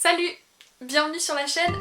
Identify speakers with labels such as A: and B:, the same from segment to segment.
A: Salut! Bienvenue sur la chaîne.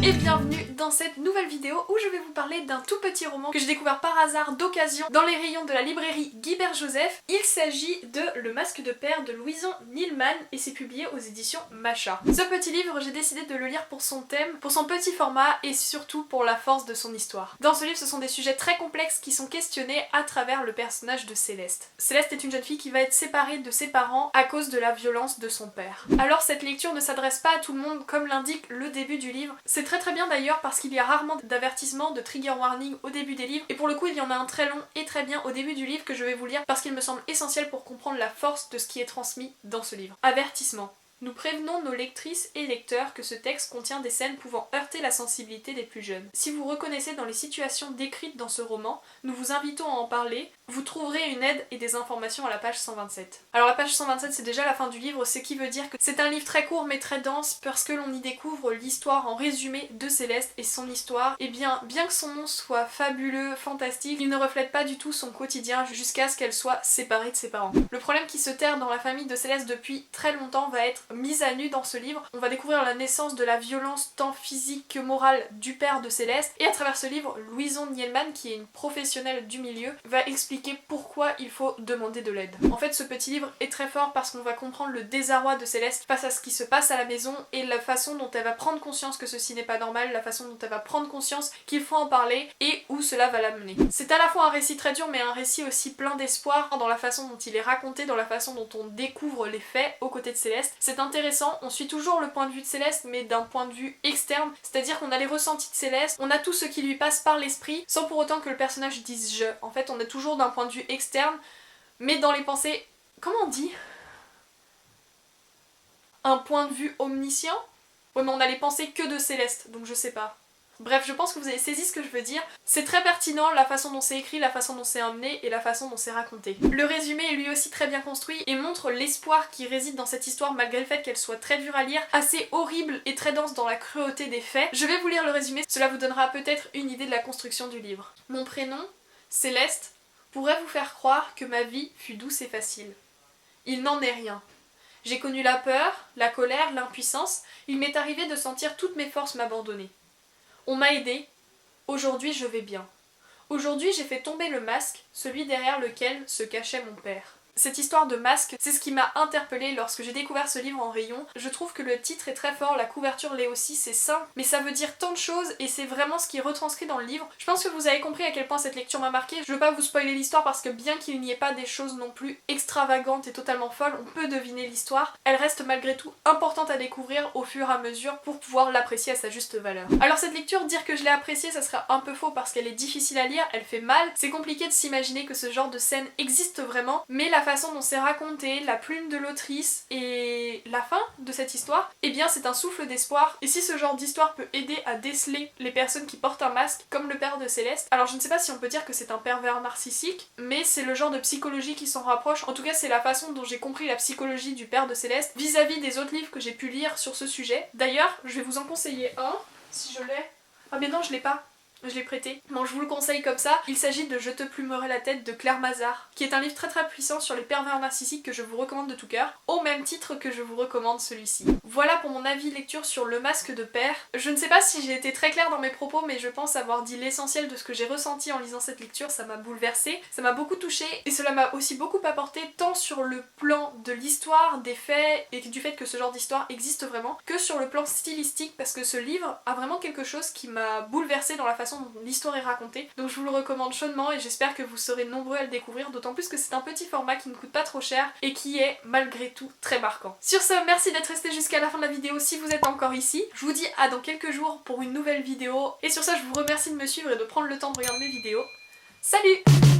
A: Et bienvenue dans cette nouvelle vidéo où je vais vous parler d'un tout petit roman que j'ai découvert par hasard d'occasion dans les rayons de la librairie Guibert Joseph. Il s'agit de Le Masque de Père de Louison Neilman et c'est publié aux éditions Macha. Ce petit livre, j'ai décidé de le lire pour son thème, pour son petit format et surtout pour la force de son histoire. Dans ce livre, ce sont des sujets très complexes qui sont questionnés à travers le personnage de Céleste. Céleste est une jeune fille qui va être séparée de ses parents à cause de la violence de son père. Alors cette lecture ne s'adresse pas à tout le monde comme l'indique le début du livre. C'est très bien d'ailleurs parce qu'il y a rarement d'avertissements, de trigger warning au début des livres et pour le coup il y en a un très long et très bien au début du livre que je vais vous lire parce qu'il me semble essentiel pour comprendre la force de ce qui est transmis dans ce livre. Avertissement. Nous prévenons nos lectrices et lecteurs que ce texte contient des scènes pouvant heurter la sensibilité des plus jeunes. Si vous reconnaissez dans les situations décrites dans ce roman, nous vous invitons à en parler. Vous trouverez une aide et des informations à la page 127. Alors la page 127 c'est déjà la fin du livre, ce qui veut dire que c'est un livre très court mais très dense parce que l'on y découvre l'histoire en résumé de Céleste et son histoire. Et bien que son nom soit fabuleux, fantastique, il ne reflète pas du tout son quotidien jusqu'à ce qu'elle soit séparée de ses parents. Le problème qui se terre dans la famille de Céleste depuis très longtemps va être mise à nu dans ce livre. On va découvrir la naissance de la violence tant physique que morale du père de Céleste et à travers ce livre, Louison Neilman, qui est une professionnelle du milieu, va expliquer pourquoi il faut demander de l'aide. En fait, ce petit livre est très fort parce qu'on va comprendre le désarroi de Céleste face à ce qui se passe à la maison et la façon dont elle va prendre conscience que ceci n'est pas normal, la façon dont elle va prendre conscience qu'il faut en parler et où cela va l'amener. C'est à la fois un récit très dur mais un récit aussi plein d'espoir dans la façon dont il est raconté, dans la façon dont on découvre les faits aux côtés de Céleste. C'est intéressant, on suit toujours le point de vue de Céleste mais d'un point de vue externe, c'est-à-dire qu'on a les ressentis de Céleste, on a tout ce qui lui passe par l'esprit sans pour autant que le personnage dise je. En fait, on est toujours d'un point de vue externe mais dans les pensées... Comment on dit ? Un point de vue omniscient ? Ouais mais on a les pensées que de Céleste, donc je sais pas. Bref, je pense que vous avez saisi ce que je veux dire. C'est très pertinent la façon dont c'est écrit, la façon dont c'est amené et la façon dont c'est raconté. Le résumé est lui aussi très bien construit et montre l'espoir qui réside dans cette histoire malgré le fait qu'elle soit très dure à lire, assez horrible et très dense dans la cruauté des faits. Je vais vous lire le résumé, cela vous donnera peut-être une idée de la construction du livre. Mon prénom, Céleste, pourrait vous faire croire que ma vie fut douce et facile. Il n'en est rien. J'ai connu la peur, la colère, l'impuissance, il m'est arrivé de sentir toutes mes forces m'abandonner. On m'a aidé, aujourd'hui je vais bien. Aujourd'hui j'ai fait tomber le masque, celui derrière lequel se cachait mon père. Cette histoire de masque, c'est ce qui m'a interpellée lorsque j'ai découvert ce livre en rayon. Je trouve que le titre est très fort, la couverture l'est aussi, c'est simple, mais ça veut dire tant de choses et c'est vraiment ce qui est retranscrit dans le livre. Je pense que vous avez compris à quel point cette lecture m'a marquée. Je veux pas vous spoiler l'histoire parce que bien qu'il n'y ait pas des choses non plus extravagantes et totalement folles, on peut deviner l'histoire. Elle reste malgré tout importante à découvrir au fur et à mesure pour pouvoir l'apprécier à sa juste valeur. Alors cette lecture, dire que je l'ai appréciée, ça serait un peu faux parce qu'elle est difficile à lire, elle fait mal. C'est compliqué de s'imaginer que ce genre de scène existe vraiment, mais la façon dont c'est raconté, la plume de l'autrice et la fin de cette histoire, eh bien c'est un souffle d'espoir. Et si ce genre d'histoire peut aider à déceler les personnes qui portent un masque, comme le père de Céleste, alors je ne sais pas si on peut dire que c'est un pervers narcissique, mais c'est le genre de psychologie qui s'en rapproche. En tout cas c'est la façon dont j'ai compris la psychologie du père de Céleste vis-à-vis des autres livres que j'ai pu lire sur ce sujet. D'ailleurs, je vais vous en conseiller un, si je l'ai. Ah mais non, je l'ai pas. Je l'ai prêté. Bon, je vous le conseille comme ça. Il s'agit de Je te plumerai la tête de Claire Mazard, qui est un livre très puissant sur les pervers narcissiques que je vous recommande de tout cœur, au même titre que je vous recommande celui-ci. Voilà pour mon avis lecture sur Le Masque de Père. Je ne sais pas si j'ai été très claire dans mes propos, mais je pense avoir dit l'essentiel de ce que j'ai ressenti en lisant cette lecture. Ça m'a bouleversée, ça m'a beaucoup touchée, et cela m'a aussi beaucoup apporté tant sur le plan de l'histoire, des faits, et du fait que ce genre d'histoire existe vraiment, que sur le plan stylistique, parce que ce livre a vraiment quelque chose qui m'a bouleversée dans la façon dont l'histoire est racontée. Donc je vous le recommande chaudement et j'espère que vous serez nombreux à le découvrir, d'autant plus que c'est un petit format qui ne coûte pas trop cher et qui est malgré tout très marquant. Sur ce, merci d'être resté jusqu'à la fin de la vidéo si vous êtes encore ici. Je vous dis à dans quelques jours pour une nouvelle vidéo et sur ça je vous remercie de me suivre et de prendre le temps de regarder mes vidéos. Salut!